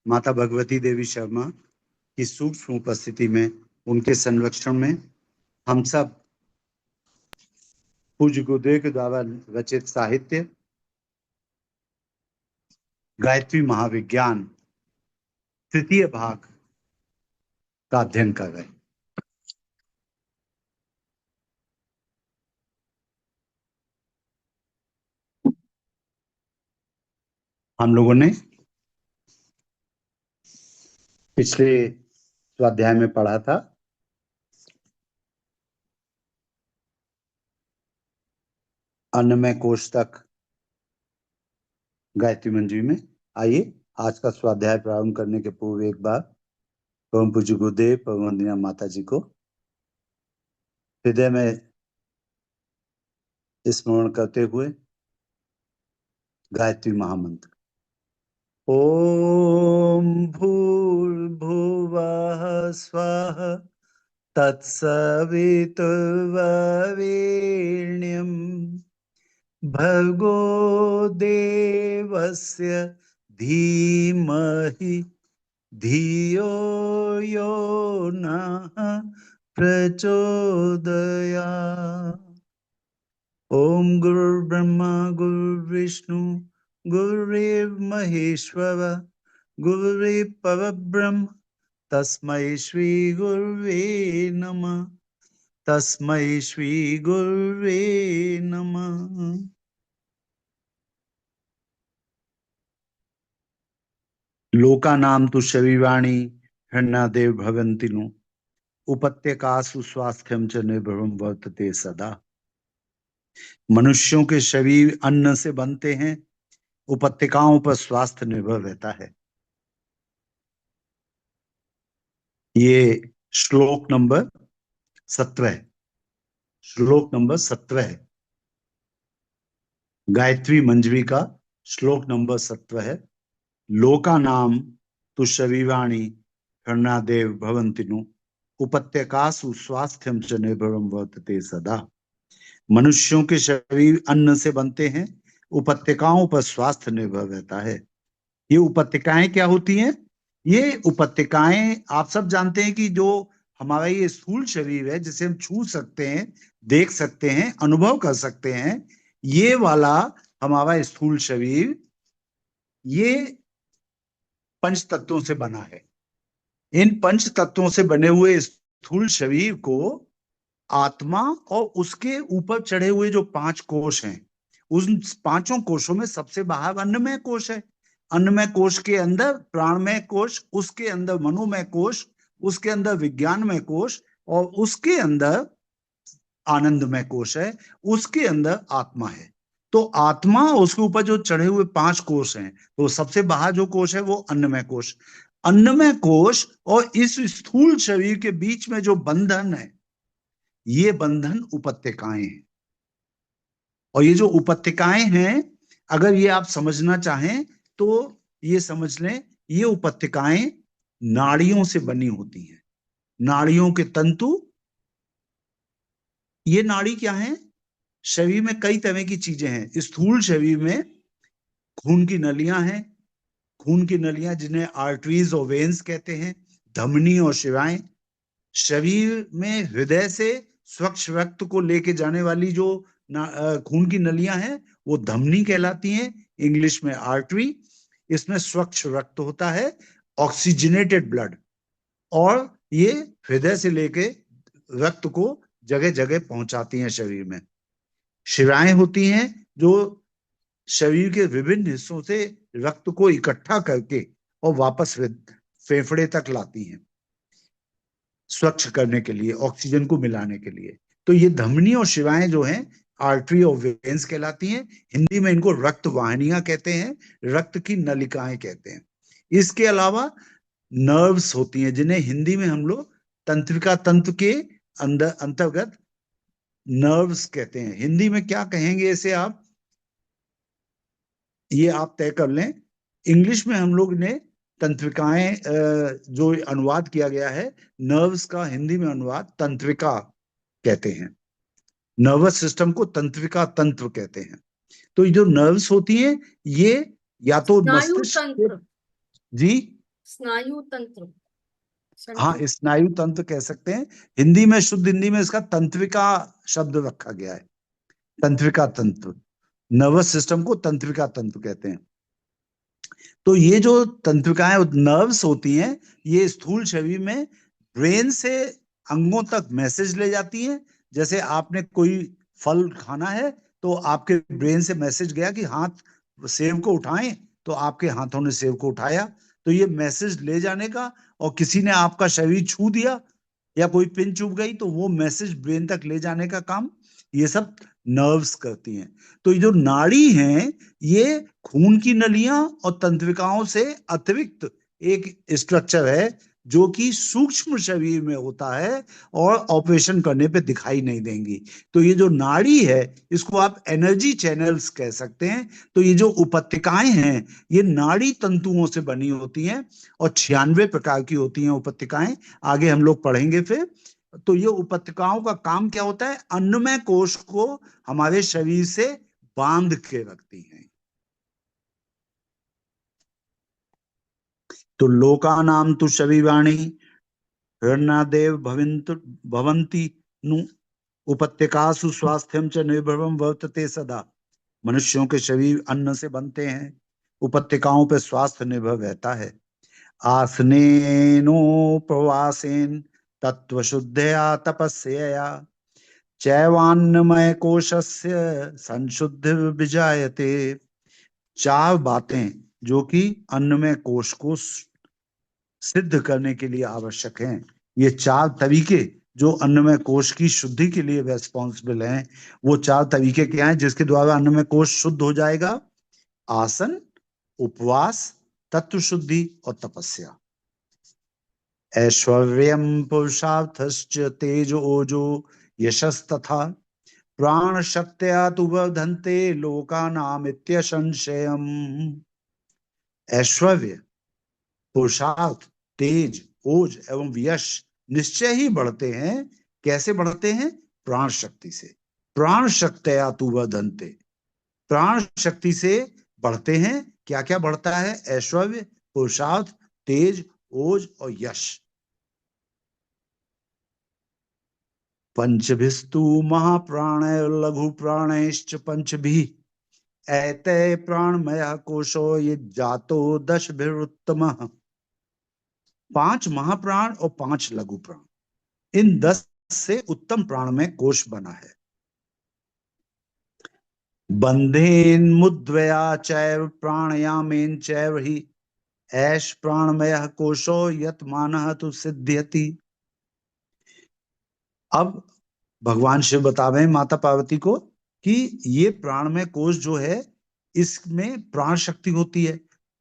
माता भगवती देवी शर्मा की सूक्ष्म उपस्थिति में, उनके संरक्षण में हम सब पूज्य गुरुदेव के द्वारा रचित साहित्य गायत्री महाविज्ञान तृतीय भाग का अध्ययन कर रहे हैं। हम लोगों ने पिछले स्वाध्याय में पढ़ा था अन्नमय कोश तक गायत्री मंजरी में। आइए आज का स्वाध्याय प्रारंभ करने के पूर्व एक बार परम पूज्य गुरुदेव परम वंदनीय माता जी को हृदय में स्मरण करते हुए गायत्री महामंत्र ओम भूर्भुवः स्वः तत्सवितुर्वरेण्यं भर्गो देवस्य धीमहि धियो यो नः प्रचोदयात्। ओम गुरुर्ब्रह्मा गुरुर्विष्णु गुरुर्महेश्वर गुरुर्परब्रह्म तस्मै श्री गुरुवे नमः। तस्मै श्री गुरुवे नमः। लोकानां तु शरीराणि हृण्यदेव भवन्ति नु उपत्यकासु स्वास्थ्यं च निर्भरं वर्तते सदा। मनुष्यों के शरीर अन्न से बनते हैं, उपत्यकाओं पर स्वास्थ्य निर्भर रहता है। ये श्लोक नंबर 17, श्लोक नंबर 17 है, गायत्री मंजरी का श्लोक नंबर 17 है। लोकानाम तु शरीराणि हृण्यदेव भवन्ति नु उपत्यकासु स्वास्थ्यं च निर्भरं वर्तते सदा। मनुष्यों के शरीर अन्न से बनते हैं, उपत्यकाओं पर स्वास्थ्य निर्भर रहता है। ये उपत्यकाएं क्या होती हैं? ये उपत्यकाएं आप सब जानते हैं कि जो हमारा ये स्थूल शरीर है, जिसे हम छू सकते हैं, देख सकते हैं, अनुभव कर सकते हैं, ये वाला हमारा स्थूल शरीर ये पंच तत्वों से बना है। इन पंच तत्वों से बने हुए स्थूल शरीर को आत्मा और उसके ऊपर चढ़े हुए जो 5 कोश हैं, उन 5 कोशों में सबसे बाहर अन्नमय कोश है। अन्नमय कोश के अंदर प्राणमय कोश, उसके अंदर मनोमय कोश, उसके अंदर विज्ञानमय कोश और उसके अंदर आनंदमय कोश है, उसके अंदर आत्मा है। तो आत्मा और उसके ऊपर जो चढ़े हुए 5 कोश हैं, तो सबसे बाहर जो कोश है वो अन्नमय कोश। अन्नमय कोश और इस स्थूल शरीर के बीच में जो बंधन है, ये बंधन उपत्यकाएं हैं। और ये जो उपत्यकाएं हैं, अगर ये आप समझना चाहें तो ये समझ लें, ये उपत्यकाएं नाड़ियों से बनी होती हैं। नाड़ियों के तंतु, ये नाड़ी क्या है? शरीर में कई तरह की चीजें हैं। स्थूल शरीर में खून की नलियां हैं, खून की नलियां जिन्हें आर्टरीज और वेन्स कहते हैं, धमनी और शिराएं। शरीर में हृदय से स्वच्छ रक्त को लेके जाने वाली जो खून की नलियां हैं वो धमनी कहलाती हैं, इंग्लिश में आर्टरी। इसमें स्वच्छ रक्त होता है, ऑक्सीजनेटेड ब्लड, और ये हृदय से लेके रक्त को जगह जगह पहुंचाती हैं शरीर में। शिराएं होती हैं जो शरीर के विभिन्न हिस्सों से रक्त को इकट्ठा करके और वापस फेफड़े तक लाती हैं, स्वच्छ करने के लिए, ऑक्सीजन को मिलाने के लिए। तो ये धमनी और शिराएं जो हैं आर्टरी और वेन्स कहलाती हैं। हिंदी में इनको रक्त वाहिनियां कहते हैं, रक्त की नलिकाएं कहते हैं। इसके अलावा नर्व्स होती हैं, जिन्हें हिंदी में हम लोग तंत्रिका तंत्र के अंतर्गत नर्व्स कहते हैं। हिंदी में क्या कहेंगे इसे आप, ये आप तय कर लें। इंग्लिश में हम लोग ने तंत्रिकाएं जो अनुवाद किया गया है, नर्व्स का हिंदी में अनुवाद तंत्रिका कहते हैं। नर्वस सिस्टम को तंत्रिका तंत्र कहते हैं। तो ये जो नर्व्स होती हैं, ये या तो मस्तिष्क, जी स्नायु तंत्र। हाँ, स्नायु तंत्र कह सकते हैं। हिंदी में, शुद्ध हिंदी में इसका तंत्रिका शब्द रखा गया है। तंत्रिका तंत्र, नर्वस सिस्टम को तंत्रिका तंत्र कहते हैं। तो ये जो तंत्रिकाएं, नर्व्स होती हैं, ये स्थूल शरीर में ब्रेन से अंगों तक मैसेज ले जाती हैं। जैसे आपने कोई फल खाना है तो आपके ब्रेन से मैसेज गया कि हाथ सेब को उठाएं, तो आपके हाथों ने सेब को उठाया। तो ये मैसेज ले जाने का, और किसी ने आपका शरीर छू दिया या कोई पिन चुभ गई तो वो मैसेज ब्रेन तक ले जाने का काम ये सब नर्व्स करती हैं। तो ये जो नाड़ी हैं, ये खून की नलियां और तंत्रिकाओं से अतिरिक्त एक स्ट्रक्चर है जो कि सूक्ष्म शरीर में होता है और ऑपरेशन करने पे दिखाई नहीं देंगी। तो ये जो नाड़ी है, इसको आप एनर्जी चैनल्स कह सकते हैं। तो ये जो उपत्यकाएं हैं, ये नाड़ी तंतुओं से बनी होती हैं और 96 प्रकार की होती हैं उपत्यकाएं। आगे हम लोग पढ़ेंगे फिर। तो ये उपत्यकाओं का काम क्या होता है? अन्नमय कोश को हमारे शरीर से बांध के रखती हैं। तो लोकानाम तु शरीराणि हृणादेव भवन्ति नु उपत्यकासु स्वास्थ्यम च निर्भरम वर्तते सदा। मनुष्यों के शरीर अन्न से बनते हैं, उपत्यकाओं पे स्वास्थ्य निर्भर रहता है। आसनेनोपवासेन तत्वशुद्धया तपस्यया चैवान्नमय कोशस्य संशुद्धि विजायते। चार बातें जो कि अन्नमय कोश को सिद्ध करने के लिए आवश्यक हैं, ये चार तरीके जो अन्नमय कोश की शुद्धि के लिए रेस्पॉन्सिबल हैं, वो चार तरीके क्या हैं जिसके द्वारा अन्नमय कोश शुद्ध हो जाएगा? आसन, उपवास, तत्व शुद्धि और तपस्या। ऐश्वर्यम पुरुषार्थश्च तेजो ओजो यशस्तथा प्राण शक्त्या तु वर्धन्ते लोकानामित्य संशयम। ऐश्वर्य, पुरुषार्थ, तेज, ओज एवं यश निश्चय ही बढ़ते हैं। कैसे बढ़ते हैं? प्राण शक्ति से। प्राण शक्त्या तु वर्धन्ते, प्राण शक्ति से बढ़ते हैं। क्या क्या बढ़ता है? ऐश्वर्य, पुरुषार्थ, तेज, ओज और यश। पंचभिस्तु महाप्राण लघु प्राणैश्च पंचभिः एते प्राणमय कोशो ये जातो 10 पांच महाप्राण और 5 लघु प्राण, इन 10 से उत्तम प्राण में कोश बना है। बंधेन मुद्वया चैव प्राणयामेन चैव ही ऐश प्राणमय कोशो यत मानः तु सिद्ध्यति। अब भगवान शिव बता रहे हैं माता पार्वती को कि ये प्राणमय कोश जो है, इसमें प्राण शक्ति होती है।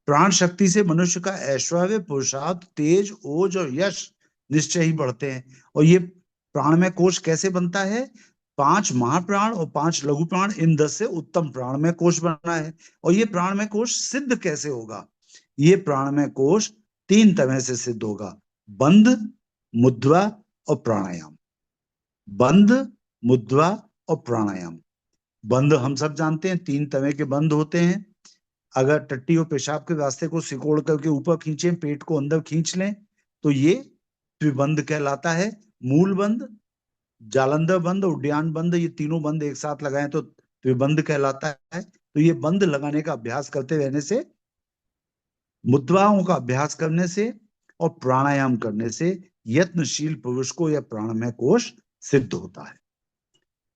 प्राण शक्ति से मनुष्य का ऐश्वर्य, पुरुषार्थ, तेज, ओज और यश निश्चय ही बढ़ते हैं। और ये प्राणमय कोश कैसे बनता है? 5 महाप्राण और 5 लघु प्राण, इन 10 से उत्तम प्राणमय कोश बना है। और ये प्राणमय कोश सिद्ध कैसे होगा? ये प्राणमय कोश 3 तरह से सिद्ध होगा: बंध, मुद्रा और प्राणायाम। बंध, मुद्रा और प्राणायाम। बंध हम सब जानते हैं, 3 तरह के बंध होते हैं। अगर टट्टी और पेशाब के रास्ते को सिकोड़ करके ऊपर खींचें, पेट को अंदर खींच लें, तो ये त्रिबंध कहलाता है। मूल बंध, जालंधर बंध, उड्डयन बंध, ये तीनों बंध एक साथ लगाएं तो त्रिबंध कहलाता है। तो ये बंध लगाने का अभ्यास करते रहने से, मुद्राओं का अभ्यास करने से और प्राणायाम करने से यत्नशील पुरुष को यह प्राणमय कोश सिद्ध होता है।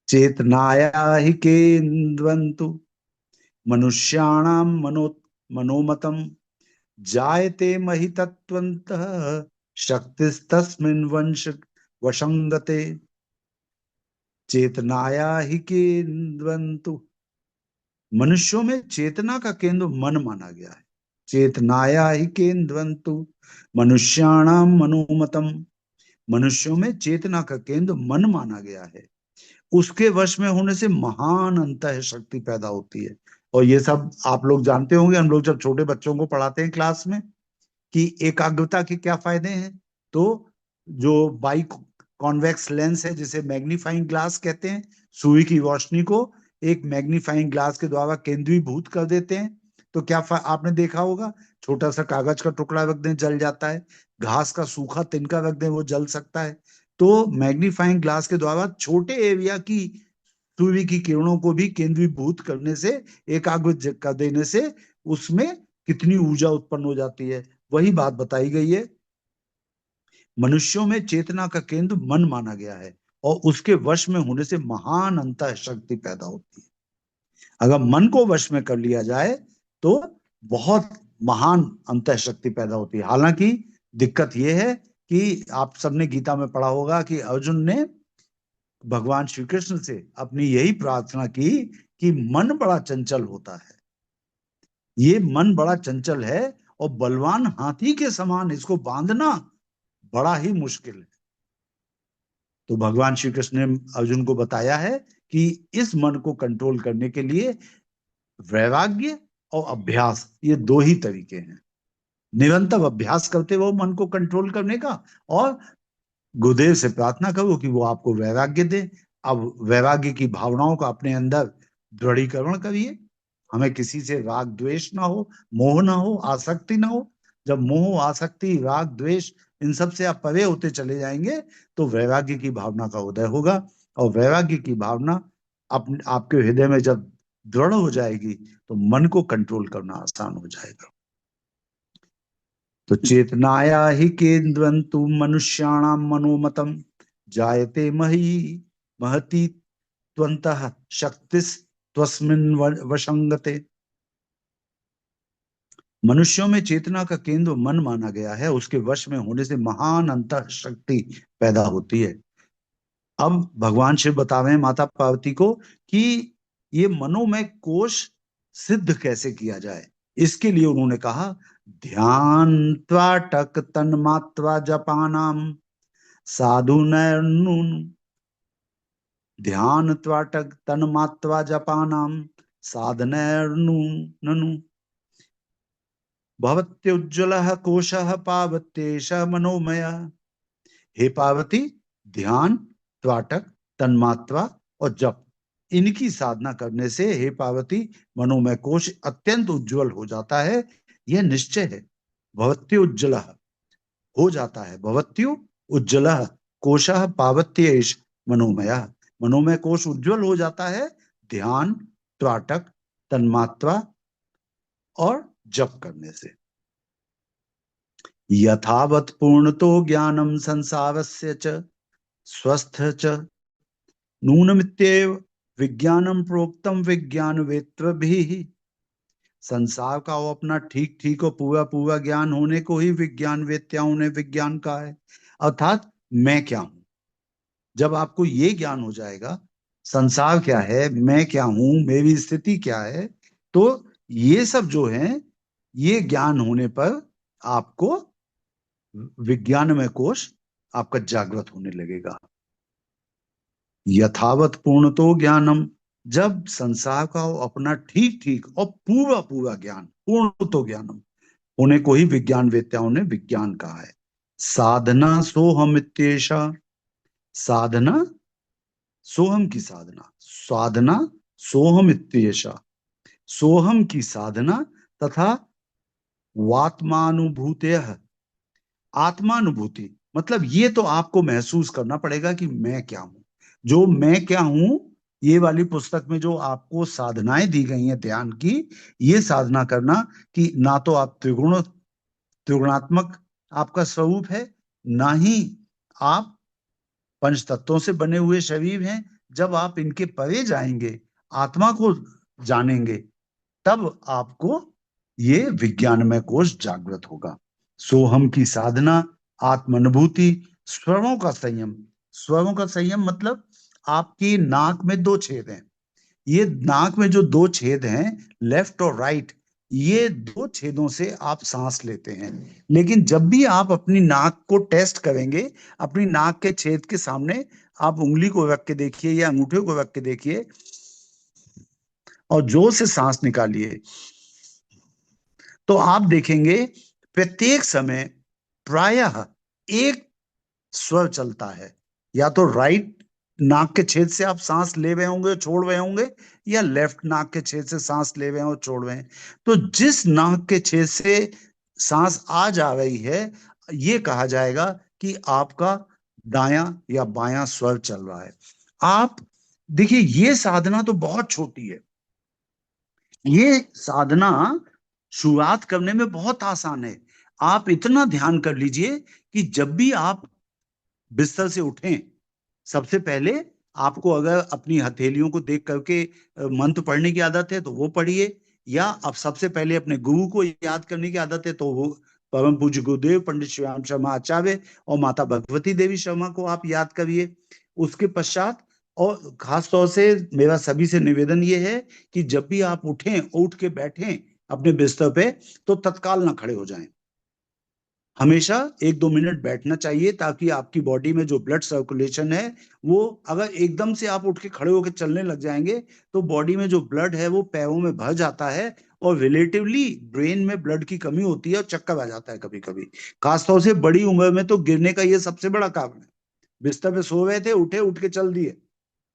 चेतनाया हि केन्द्रन्तु मनुष्याणाम मनोमतम जायते महितत्वन्तः शक्तिस्तस्मिन् वशंगते। चेतनाया हि केन्द्रन्तु, मनुष्यों में चेतना का केंद्र मन माना गया है। चेतनाया हि केन्द्रन्तु मनुष्याणाम मनोमतम, मनुष्यों में चेतना का केंद्र मन माना गया है। उसके वश में होने से महान अंतः शक्ति पैदा होती है। और ये सब आप लोग जानते होंगे, हम लोग जब छोटे बच्चों को पढ़ाते हैं क्लास में कि एकाग्रता के क्या फायदे हैं। तो जो बाई कॉन्वेक्स लेंस है, जिसे मैग्नीफाइंग ग्लास कहते हैं, सूर्य की रोशनी को एक मैग्नीफाइंग ग्लास के द्वारा केंद्रीभूत कर देते हैं, तो क्या आपने देखा होगा, छोटा सा कागज का टुकड़ा रख दें जल जाता है, घास का सूखा तिनका रख दें वो जल सकता है। तो मैग्नीफाइंग ग्लास के द्वारा छोटे एरिया की सूर्य की किरणों को भी केंद्रीभूत करने से, एकाग्र कर देने से उसमें कितनी ऊर्जा उत्पन्न हो जाती है, वही बात बताई गई है। मनुष्यों में चेतना का केंद्र मन माना गया है और उसके वश में होने से महान अंतः शक्ति पैदा होती है। अगर मन को वश में कर लिया जाए तो बहुत महान अंतः शक्ति पैदा होती है। हालांकि दिक्कत यह है कि आप सबने गीता में पढ़ा होगा कि अर्जुन ने भगवान श्री कृष्ण से अपनी यही प्रार्थना की कि मन बड़ा चंचल होता है, ये मन बड़ा चंचल है और बलवान हाथी के समान इसको बांधना बड़ा ही मुश्किल है। तो भगवान श्री कृष्ण ने अर्जुन को बताया है कि इस मन को कंट्रोल करने के लिए वैराग्य और अभ्यास, ये दो ही तरीके हैं। निरंतर अभ्यास करते वो मन को कंट्रोल करने का, और गुरुदेव से प्रार्थना करो कि वो आपको वैराग्य दे। अब वैराग्य की भावनाओं का अपने अंदर दृढ़ीकरण करिए। हमें किसी से राग द्वेष ना हो, मोह ना हो, आसक्ति ना हो। जब मोह, आसक्ति, राग, द्वेष इन सब से आप परे होते चले जाएंगे तो वैराग्य की भावना का उदय होगा, और वैराग्य की भावना आपके हृदय में जब दृढ़ हो जाएगी तो मन को कंट्रोल करना आसान हो जाएगा। तो चेतनाया ही केंद्रं तु मनुष्याणाम मनोमतम जायते मही महती त्वंतः शक्तिस् त्वस्मिन् वशंगते। मनुष्यों में चेतना का केंद्र मन माना गया है, उसके वश में होने से महान अंतः शक्ति पैदा होती है। अब भगवान शिव बता रहे हैं माता पार्वती को कि ये मनोमय कोश सिद्ध कैसे किया जाए। इसके लिए उन्होंने कहा, ध्यान त्वाटक तन्मात्रा जपानाम साधु नैर्नुन। ध्यान त्वाटक तन्मात्रा जपानाम साधनैर्नुननु भवत्युज्ज्वलः कोशः पार्वत्येष मनोमय। हे पार्वती, ध्यान, त्वाटक, तन्मात्रा और जप, इनकी साधना करने से हे पार्वती मनोमय कोश अत्यंत उज्जवल हो जाता है, यह निश्चय है। भवत्यु उज्ज्वल हो जाता है, भवत्यु उज्ज्वल कोशः पार्वत्येष मनोमय। मनोमय कोश उज्जवल हो जाता है ध्यान, त्वाटक, तन्मात्रा और जप करने से। यथावत पूर्णतो ज्ञानम संसारस्य च स्वस्थ च नूनमित्येव विज्ञानम प्रोक्तम विज्ञान वेत्र भी। संसार का वो अपना ठीक ठीक और पूरा पूरा ज्ञान होने को ही विज्ञान वेत्ताओं ने विज्ञान कहा है। अर्थात मैं क्या हूं, जब आपको ये ज्ञान हो जाएगा संसार क्या है, मैं क्या हूं, मेरी स्थिति क्या है, तो ये सब जो है ये ज्ञान होने पर आपको विज्ञानमय कोश आपका जागृत होने लगेगा। यथावत पूर्णतो ज्ञानम, जब संसार का अपना ठीक ठीक और पूरा पूरा ज्ञान, पूर्णतो ज्ञानम होने को ही विज्ञान वेत्ताओं ने विज्ञान कहा है। साधना सोहम इत्येषा, साधना सोहम की साधना, साधना सोहम इत्येषा, सोहम की साधना तथा वात्मानुभूतेः, आत्मानुभूति मतलब ये तो आपको महसूस करना पड़ेगा कि मैं क्या हूं। जो मैं क्या हूं, ये वाली पुस्तक में जो आपको साधनाएं दी गई हैं ध्यान की, ये साधना करना कि ना तो आप त्रिगुणात्मक आपका स्वरूप है, ना ही आप पंच तत्वों से बने हुए शरीर हैं। जब आप इनके परे जाएंगे, आत्मा को जानेंगे, तब आपको ये विज्ञानमय कोश जागृत होगा। सोहम की साधना, आत्मानुभूति, स्वरों का संयम। स्वरों का संयम मतलब आपकी नाक में दो छेद हैं, ये नाक में जो दो छेद हैं लेफ्ट और राइट, ये दो छेदों से आप सांस लेते हैं। लेकिन जब भी आप अपनी नाक को टेस्ट करेंगे, अपनी नाक के छेद के सामने आप उंगली को रख के देखिए या अंगूठे को रख के देखिए और जोर से सांस निकालिए, तो आप देखेंगे प्रत्येक समय प्रायः एक स्वर चलता है। या तो राइट नाक के छेद से आप सांस ले रहे होंगे, छोड़ रहे होंगे, या लेफ्ट नाक के छेद से सांस ले रहे हैं और छोड़ रहे हैं। तो जिस नाक के छेद से सांस आ जा रही है, ये कहा जाएगा कि आपका दायां या बायां स्वर चल रहा है। आप देखिए, ये साधना तो बहुत छोटी है। ये साधना शुरुआत करने में बहुत आसान है। आप इतना ध्यान कर लीजिए कि जब भी आप बिस्तर से उठें, सबसे पहले आपको अगर अपनी हथेलियों को देख करके मंत्र पढ़ने की आदत है तो वो पढ़िए, या अब सबसे पहले अपने गुरु को याद करने की आदत है तो वो परम पूज्य गुरुदेव पंडित श्रीराम शर्मा आचार्य और माता भगवती देवी शर्मा को आप याद करिए। उसके पश्चात, और खास तौर से मेरा सभी से निवेदन ये है कि जब भी आप उठें, उठ के बैठें अपने बिस्तर पे, तो तत्काल ना खड़े हो जाएं। हमेशा 1-2 मिनट बैठना चाहिए, ताकि आपकी बॉडी में जो ब्लड सर्कुलेशन है वो, अगर एकदम से आप उठ के खड़े होकर चलने लग जाएंगे तो बॉडी में जो ब्लड है वो पैरों में भर जाता है, और रिलेटिवली ब्रेन में ब्लड की कमी होती है और चक्कर आ जाता है कभी कभी। खासतौर से बड़ी उम्र में तो गिरने का ये सबसे बड़ा कारण है। बिस्तर पे सो गए थे, उठे, उठ के चल दिए,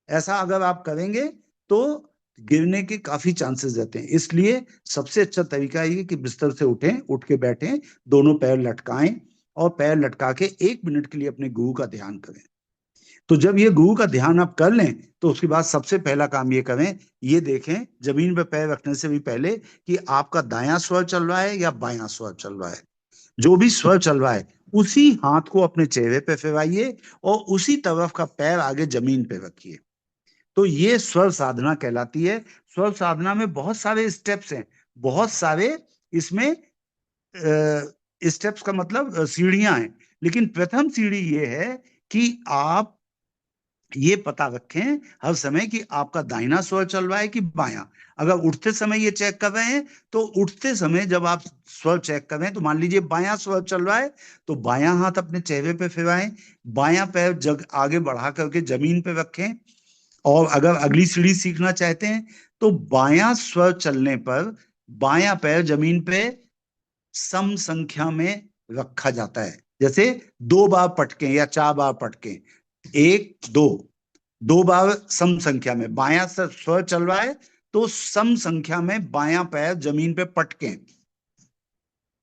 ऐसा अगर आप करेंगे तो गिरने के काफी चांसेस रहते हैं। इसलिए सबसे अच्छा तरीका ये कि बिस्तर से उठें, उठ के बैठें, दोनों पैर लटकाएं और पैर लटका के 1 मिनट के लिए अपने गुरु का ध्यान करें। तो जब ये गुरु का ध्यान आप कर लें तो उसके बाद सबसे पहला काम ये करें, ये देखें जमीन पर पैर रखने से भी पहले कि आपका दायां स्वर चल रहा है या बायां स्वर चल रहा है। जो भी स्वर चल रहा है उसी हाथ को अपने चेहरे पे फैलाइए और उसी तरफ का पैर आगे जमीन पे रखिए। तो ये स्वर साधना कहलाती है। स्वर साधना में बहुत सारे स्टेप्स हैं, बहुत सारे इसमें स्टेप्स का मतलब सीढ़ियां हैं। लेकिन प्रथम सीढ़ी ये है कि आप ये पता रखें हर समय कि आपका दाहिना स्वर चल रहा है कि बायां। अगर उठते समय ये चेक कर रहे हैं तो उठते समय जब आप स्वर चेक कर रहे हैं तो मान लीजिए बायां स्वर चल रहा है तो बायां हाथ अपने चेहरे पे फैलाएं, बायां पैर जग आगे बढ़ा करके जमीन पे रखें। और अगर अगली सीढ़ी सीखना चाहते हैं तो बायां स्वर चलने पर बायां पैर जमीन पे सम संख्या में रखा जाता है। जैसे 2 बार पटके या 4 बार पटके, 1 2, 2 बार सम संख्या में बायां स्वर चल रहा है तो सम संख्या में बायां पैर जमीन पे पटके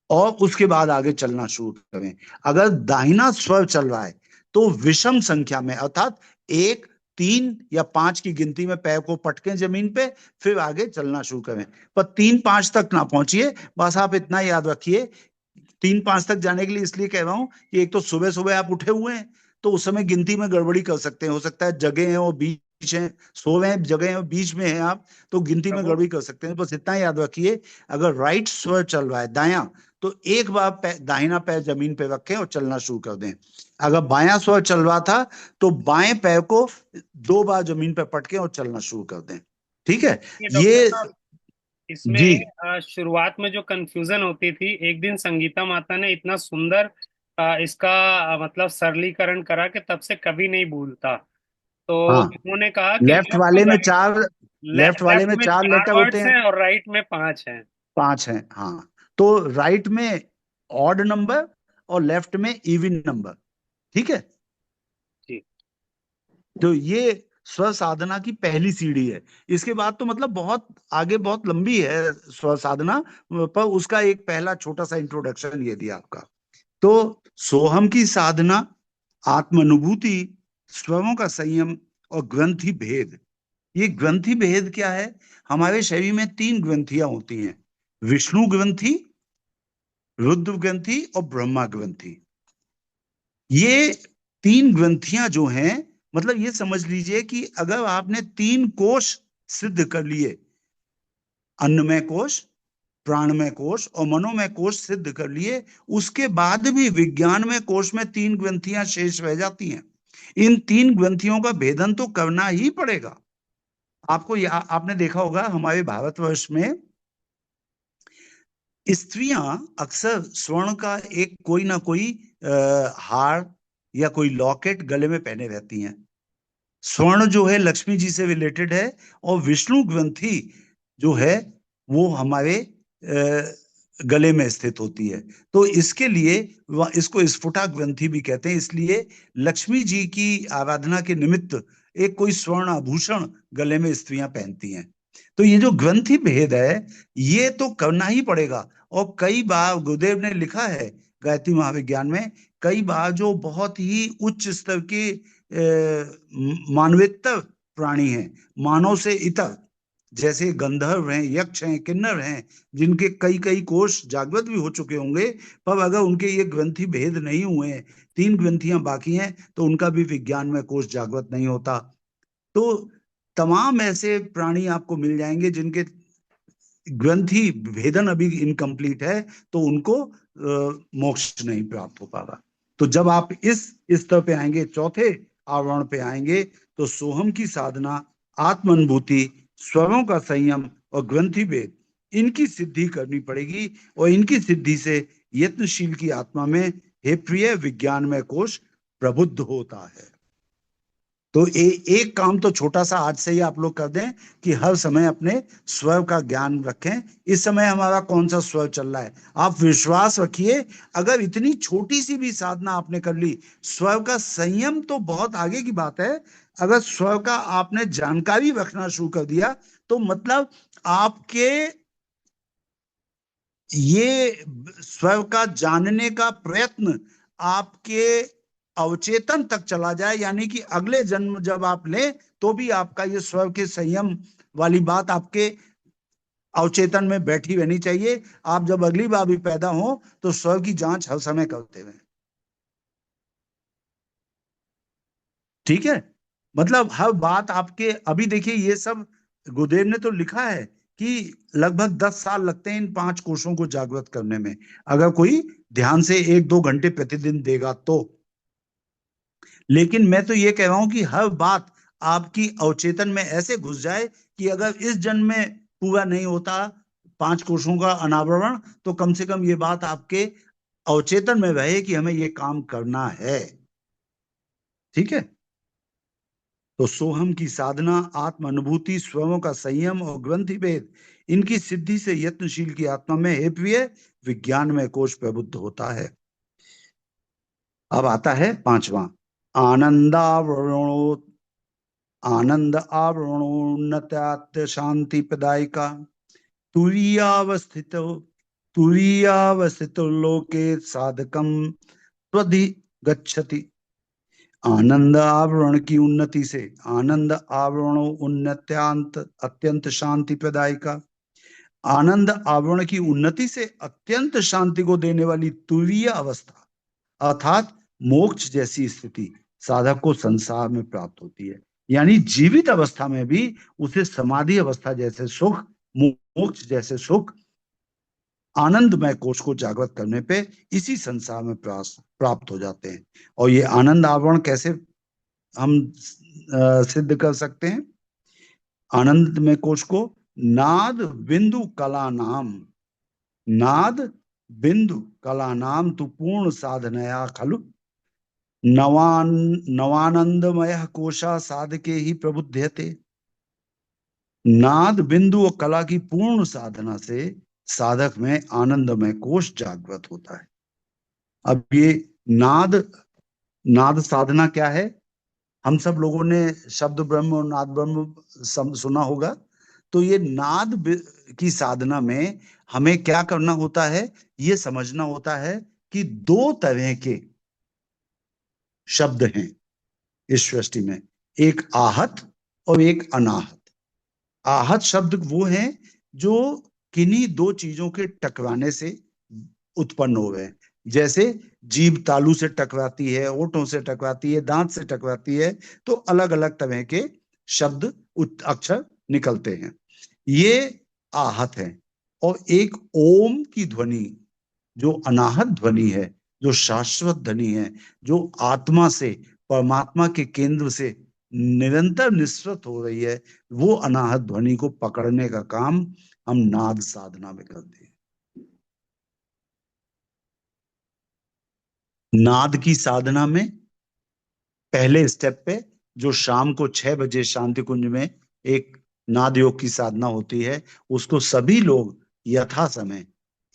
और उसके बाद आगे चलना शुरू करें। अगर दाहिना स्वर चल रहा है तो विषम संख्या में, अर्थात 1 3 या 5 की गिनती में पैर को पटके जमीन पे, फिर आगे चलना शुरू करें। पर 3-5 तक ना पहुंचिए, बस आप इतना याद रखिए। 3-5 तक जाने के लिए इसलिए कह रहा हूं कि एक तो सुबह सुबह आप उठे हुए हैं तो उस समय गिनती में गड़बड़ी कर सकते हैं, हो सकता है जगह है और बीच है, सो रहे हैं जगह है और बीच में है आप, तो गिनती में गड़बड़ी कर सकते हैं। बस इतना याद रखिए, अगर राइट स्वर चल रहा है दायां तो एक बार दाहिना पैर जमीन पे रखें और चलना शुरू कर दें। अगर बायां स्वर चल रहा था तो बाएं पैर को 2 बार जमीन पे पटके और चलना शुरू कर दें। ठीक है डॉक्टर ये? साहब, जी इसमें शुरुआत में जो कंफ्यूजन होती थी, एक दिन संगीता माता ने इतना सुंदर इसका मतलब सरलीकरण करा कि तब से कभी नहीं भूलता। तो हाँ, उन्होंने कहा कि लेफ्ट लेफ्ट वाले और में राइट, 4, लेफ्ट वाले लेफ्ट में में 4 चार लेटर होते वर्ड्स हैं, हैं और राइट में 5 हैं। 5 हैं। हाँ, तो राइट में ऑड नंबर और लेफ्ट में इवन नंबर। ठीक है, जी। तो ये स्वर साधना की पहली सीढ़ी है। इसके बाद तो मतलब बहुत आगे, बहुत लंबी है स्वर साधना, पर उसका एक पहला छोटा सा इंट्रोडक्शन ये दिया आपका। तो सोहम की साधना, आत्मानुभूति, स्वरों का संयम और ग्रंथि भेद। ये ग्रंथि भेद क्या है? हमारे शरीर में 3 ग्रंथियां होती हैं, विष्णु ग्रंथि, रुद्र ग्रंथि और ब्रह्मा ग्रंथि। ये 3 ग्रंथियां जो हैं, मतलब ये समझ लीजिए कि अगर आपने 3 कोश सिद्ध कर लिए, अन्नमय कोश, प्राणमय कोश और मनोमय कोश सिद्ध कर लिए, उसके बाद भी विज्ञानमय कोश में 3 ग्रंथियां शेष रह जाती हैं। इन 3 ग्रंथियों का भेदन तो करना ही पड़ेगा। आपने देखा होगा हमारे भारतवर्ष में स्त्रियां अक्सर स्वर्ण का एक कोई ना कोई हार या कोई लॉकेट गले में पहने रहती हैं। स्वर्ण जो है लक्ष्मी जी से रिलेटेड है, और विष्णु ग्रंथि जो है वो हमारे गले में स्थित होती है। तो इसके लिए इसको स्फुटा ग्रंथि भी कहते हैं। इसलिए लक्ष्मी जी की आराधना के निमित्त एक कोई स्वर्ण आभूषण गले में स्त्रियां पहनती हैं। तो ये जो ग्रंथि भेद है ये तो करना ही पड़ेगा। और कई बार गुरुदेव ने लिखा है गायत्री महाविज्ञान में, कई बार जो बहुत ही उच्च स्तर के मानवेतर प्राणी हैं, मानव से इतर, जैसे गंधर्व हैं, यक्ष हैं, किन्नर हैं, जिनके कई कई कोष जागृत भी हो चुके होंगे, पर अगर उनके ये ग्रंथि भेद नहीं हुए हैं, 3 ग्रंथियां बाकी हैं, तो उनका भी विज्ञान में कोष जागृत नहीं होता। तो तमाम ऐसे प्राणी आपको मिल जाएंगे जिनके ग्रंथि भेदन अभी इनकम्प्लीट है, तो उनको मोक्ष नहीं प्राप्त हो पाता। तो जब आप इस स्तर पे आएंगे, चौथे आवरण पे आएंगे, तो सोहम की साधना, आत्म अनुभूति, स्वरों का संयम और ग्रंथि भेद, इनकी सिद्धि करनी पड़ेगी। और इनकी सिद्धि से यत्नशील की आत्मा में हे प्रिय विज्ञान में कोश प्रबुद्ध होता है। तो एक काम तो छोटा सा आज से ही आप लोग कर दें कि हर समय अपने स्वर का ज्ञान रखें। इस समय हमारा कौन सा स्वर चल रहा है, आप विश्वास रखिए, अगर इतनी छोटी सी भी साधना आपने कर ली, स्वर का संयम तो बहुत आगे की बात है, अगर स्वर का आपने जानकारी रखना शुरू कर दिया, तो मतलब आपके ये स्वर का जानने का प्रयत्न आपके अवचेतन तक चला जाए, यानी कि अगले जन्म जब आप लें तो भी आपका ये स्वर के संयम वाली बात आपके अवचेतन में बैठी रहनी चाहिए। आप जब अगली बार भी पैदा हो तो स्वर की जांच हर समय करते रहे। ठीक है, मतलब हर बात आपके, अभी देखिए ये सब गुरुदेव ने तो लिखा है कि लगभग 10 साल लगते हैं इन 5 कोशों को जागृत करने में, अगर कोई ध्यान से 1-2 घंटे प्रतिदिन देगा तो। लेकिन मैं तो ये कह रहा हूं कि हर बात आपकी अवचेतन में ऐसे घुस जाए कि अगर इस जन्म में पूरा नहीं होता 5 कोशों का अनावरण, तो कम से कम ये बात आपके अवचेतन में रहे कि हमें ये काम करना है। ठीक है, तो सोहम की साधना, आत्म अनुभूति, स्वरों का संयम और ग्रंथि भेद, इनकी सिद्धि से यत्नशील की आत्मा में हे प्रिय विज्ञान में कोश प्रबुद्ध होता है। अब आता है 5वां, आनंदावरणो, आनंद आवरणोन्नत्यात् शांति प्रदायिका, तुरीयावस्थितो, तुरीयावस्थितो लोके साधकम त्वधि गच्छति। आनंद आवरण की उन्नति से, आनंद आवरणो उन्नत्यांत अत्यंत शांति प्रदायिका, आनंद आवरण की उन्नति से अत्यंत शांति को देने वाली तुरीय अवस्था अर्थात मोक्ष जैसी स्थिति साधक को संसार में प्राप्त होती है। यानी जीवित अवस्था में भी उसे समाधि अवस्था जैसे सुख, मोक्ष जैसे सुख, आनंदमय कोश को जागृत करने पे इसी संसार में प्राप्त हो जाते हैं। और ये आनंद आवरण कैसे हम सिद्ध कर सकते हैं? आनंदमय कोश को नाद बिंदु कला नाम, नाद बिंदु कला नाम तु पूर्ण साधनया खलु नवानंदमय कोशा साधके ही प्रबुध्यते। नाद बिंदु और कला की पूर्ण साधना से साधक में आनंदमय कोश जागृत होता है। अब ये नाद, नाद साधना क्या है? हम सब लोगों ने शब्द ब्रह्म और नाद ब्रह्म सुना होगा। तो ये नाद की साधना में हमें क्या करना होता है, ये समझना होता है कि 2 तरह के शब्द हैं इस सृष्टि में, एक आहत और एक अनाहत। आहत शब्द वो हैं जो किन्हीं 2 चीजों के टकराने से उत्पन्न हो गए, जैसे जीभ तालू से टकराती है, ओठों से टकराती है, दांत से टकराती है, तो अलग अलग तरह के शब्द अक्षर निकलते हैं, ये आहत है। और एक ओम की ध्वनि जो अनाहत ध्वनि है, जो शाश्वत ध्वनि है, जो आत्मा से, परमात्मा के केंद्र से निरंतर निस्सृत हो रही है, वो अनाहत ध्वनि को पकड़ने का काम हम नाद साधना में करते हैं। नाद की साधना में पहले स्टेप पे जो शाम को 6 बजे शांति कुंज में एक नाद योग की साधना होती है, उसको सभी लोग यथा समय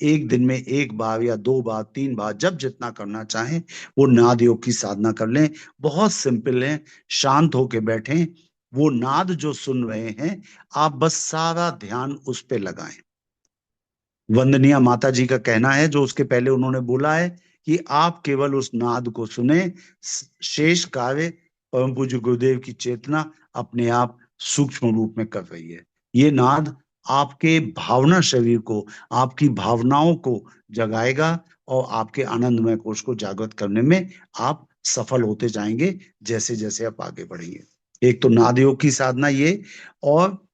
एक दिन में 1 बार या 2 बार 3 बार जब जितना करना चाहें वो नाद योग की साधना कर लें। बहुत सिंपल है, शांत होके बैठें, वो नाद जो सुन रहे हैं, आप बस सारा ध्यान उस पे लगाएं। वंदनीय माता जी का कहना है, जो उसके पहले उन्होंने बोला है, कि आप केवल उस नाद को सुने, शेष कार्य परम पूज्य गुरुदेव की चेतना अपने आप सूक्ष्म रूप में कर रही है। ये नाद आपके भावना शरीर को, आपकी भावनाओं को जगाएगा और आपके आनंदमय कोश को जागृत करने में आप सफल होते जाएंगे जैसे जैसे आप आगे बढ़ेंगे। एक तो नाद योग की साधना ये, और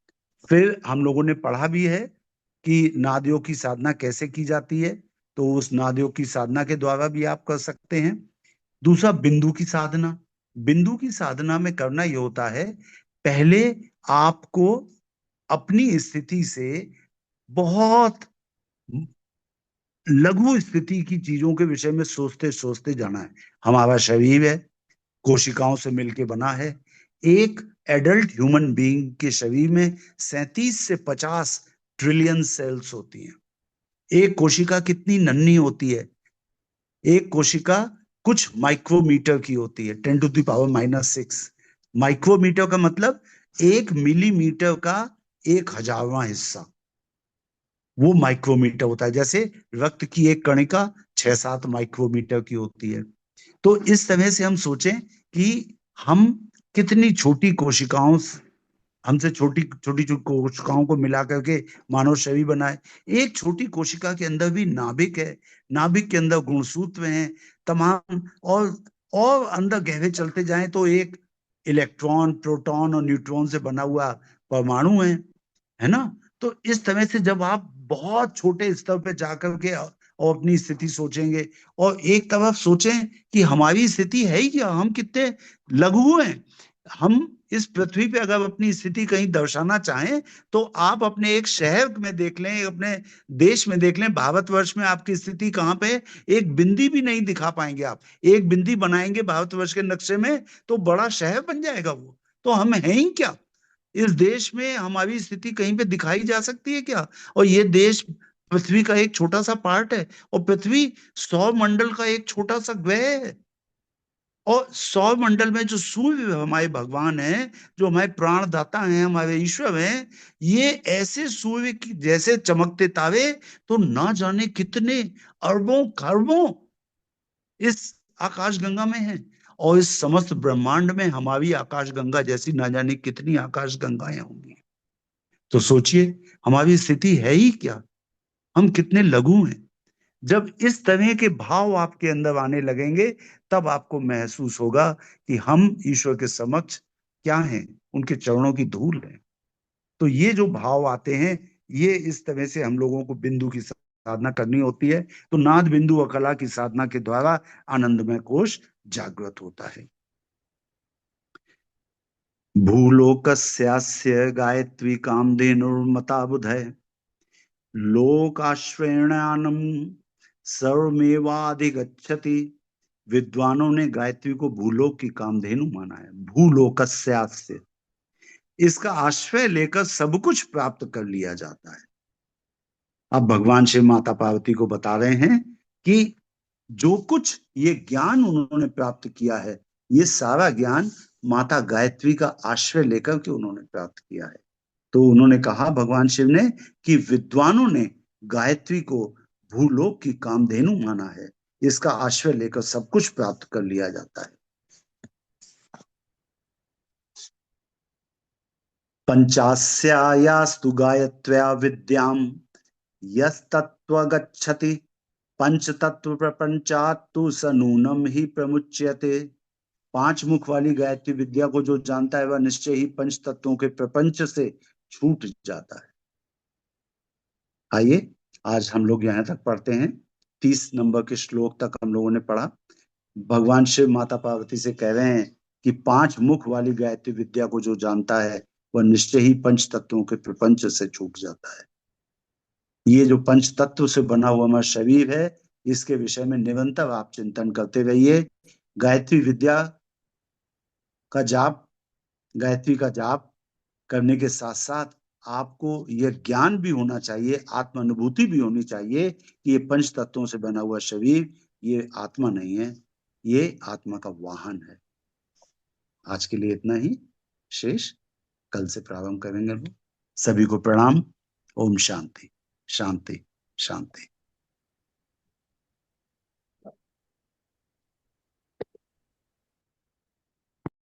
फिर हम लोगों ने पढ़ा भी है कि नाद योग की साधना कैसे की जाती है। तो उस नाद योग की साधना के द्वारा भी आप कर सकते हैं। दूसरा, बिंदु की साधना। बिंदु की साधना में करना ये होता है, पहले आपको अपनी स्थिति से बहुत लघु स्थिति की चीजों के विषय में सोचते सोचते जाना है। हमारा शरीर है, कोशिकाओं से मिलके बना है। एक एडल्ट ह्यूमन बीइंग के शरीर में 37 से 50 ट्रिलियन सेल्स होती हैं। एक कोशिका कितनी नन्ही होती है? एक कोशिका कुछ माइक्रोमीटर की होती है, 10⁻⁻⁶। माइक्रोमीटर का मतलब 1 मिलीमीटर का 1,000वां हिस्सा, वो माइक्रोमीटर होता है। जैसे रक्त की एक कणिका 6-7 माइक्रोमीटर की होती है। तो इस तरह से हम सोचें कि हम कितनी छोटी कोशिकाओं, हमसे छोटी छोटी छोटी कोशिकाओं को मिला करके मानव शरीर बनाए। एक छोटी कोशिका के अंदर भी नाभिक है, नाभिक के अंदर गुणसूत्र हैं तमाम, और अंदर गहरे चलते जाएं तो एक इलेक्ट्रॉन, प्रोटॉन और न्यूट्रॉन से बना हुआ परमाणु है ना। तो इस तरह से जब आप बहुत छोटे स्तर पे जाकर के और अपनी स्थिति सोचेंगे, और एक तरफ सोचें कि हमारी स्थिति है ही क्या, हम कितने लघु हैं। हम इस पृथ्वी पे अगर अपनी स्थिति कहीं दर्शाना चाहें, तो आप अपने एक शहर में देख लें, अपने देश में देख लें, भारतवर्ष में आपकी स्थिति कहाँ पे है, एक बिंदी भी नहीं दिखा पाएंगे आप। एक बिंदी बनाएंगे भारतवर्ष के नक्शे में तो बड़ा शहर बन जाएगा वो। तो हम हैं ही क्या? इस देश में हमारी स्थिति कहीं पे दिखाई जा सकती है क्या? और ये देश पृथ्वी का एक छोटा सा पार्ट है, और पृथ्वी सौर मंडल का एक छोटा सा ग्रह है। और सौर मंडल में जो सूर्य हमारे भगवान हैं, जो हमारे प्राणदाता हैं, हमारे ईश्वर हैं, ये ऐसे सूर्य की जैसे चमकते तारे तो ना जाने कितने अरबों खरबों इस आकाशगंगा में हैं। और इस समस्त ब्रह्मांड में हमारी आकाशगंगा जैसी ना जाने कितनी आकाशगंगाएं होंगी। तो सोचिए, हमारी स्थिति है ही क्या, हम कितने लघु हैं। जब इस तरह के भाव आपके अंदर आने लगेंगे, तब आपको महसूस होगा कि हम ईश्वर के समक्ष क्या हैं, उनके चरणों की धूल है। तो ये जो भाव आते हैं, ये इस तरह से हम लोगों को बिंदु की साधना करनी होती है। तो नाद बिंदु और कला की साधना के द्वारा आनंदमय कोश जागृत होता है। भूलोकस्यास्य गायत्री कामधेनुर्मता बुधय लोकाश्रयणानम सर्वमेवाधिगच्छति। विद्वानों ने गायत्री को भूलोक की कामधेनु माना है। भूलोकस्यास्य, इसका आश्रय लेकर सब कुछ प्राप्त कर लिया जाता है। अब भगवान शिव माता पार्वती को बता रहे हैं कि जो कुछ ये ज्ञान उन्होंने प्राप्त किया है, ये सारा ज्ञान माता गायत्री का आश्रय लेकर के उन्होंने प्राप्त किया है। तो उन्होंने कहा, भगवान शिव ने, कि विद्वानों ने गायत्री को भूलोक की कामधेनु माना है। इसका आश्रय लेकर सब कुछ प्राप्त कर लिया जाता है। पंचास्यायास्तु गायत्र्या विद्याम यस्तत्त्वगच्छति पंच तत्व प्रपंचात्तु स नूनम ही प्रमुच्यते। 5 मुख वाली गायत्री विद्या को जो जानता है, वह निश्चय ही पंच तत्वों के प्रपंच से छूट जाता है। आइए, आज हम लोग यहाँ तक पढ़ते हैं। 30 नंबर के श्लोक तक हम लोगों ने पढ़ा। भगवान शिव माता पार्वती से कह रहे हैं कि 5 मुख वाली गायत्री विद्या को जो जानता है, वह निश्चय ही पंच तत्वों के प्रपंच से छूट जाता है। ये जो पंच तत्व से बना हुआ हमारा शरीर है, इसके विषय में निरंतर आप चिंतन करते रहिए। गायत्री विद्या का जाप, गायत्री का जाप करने के साथ साथ आपको यह ज्ञान भी होना चाहिए, आत्म अनुभूति भी होनी चाहिए कि ये पंच तत्वों से बना हुआ शरीर ये आत्मा नहीं है, ये आत्मा का वाहन है। आज के लिए इतना ही। शेष कल से प्रारंभ करेंगे वो। सभी को प्रणाम। ओम शांति शांति शांति।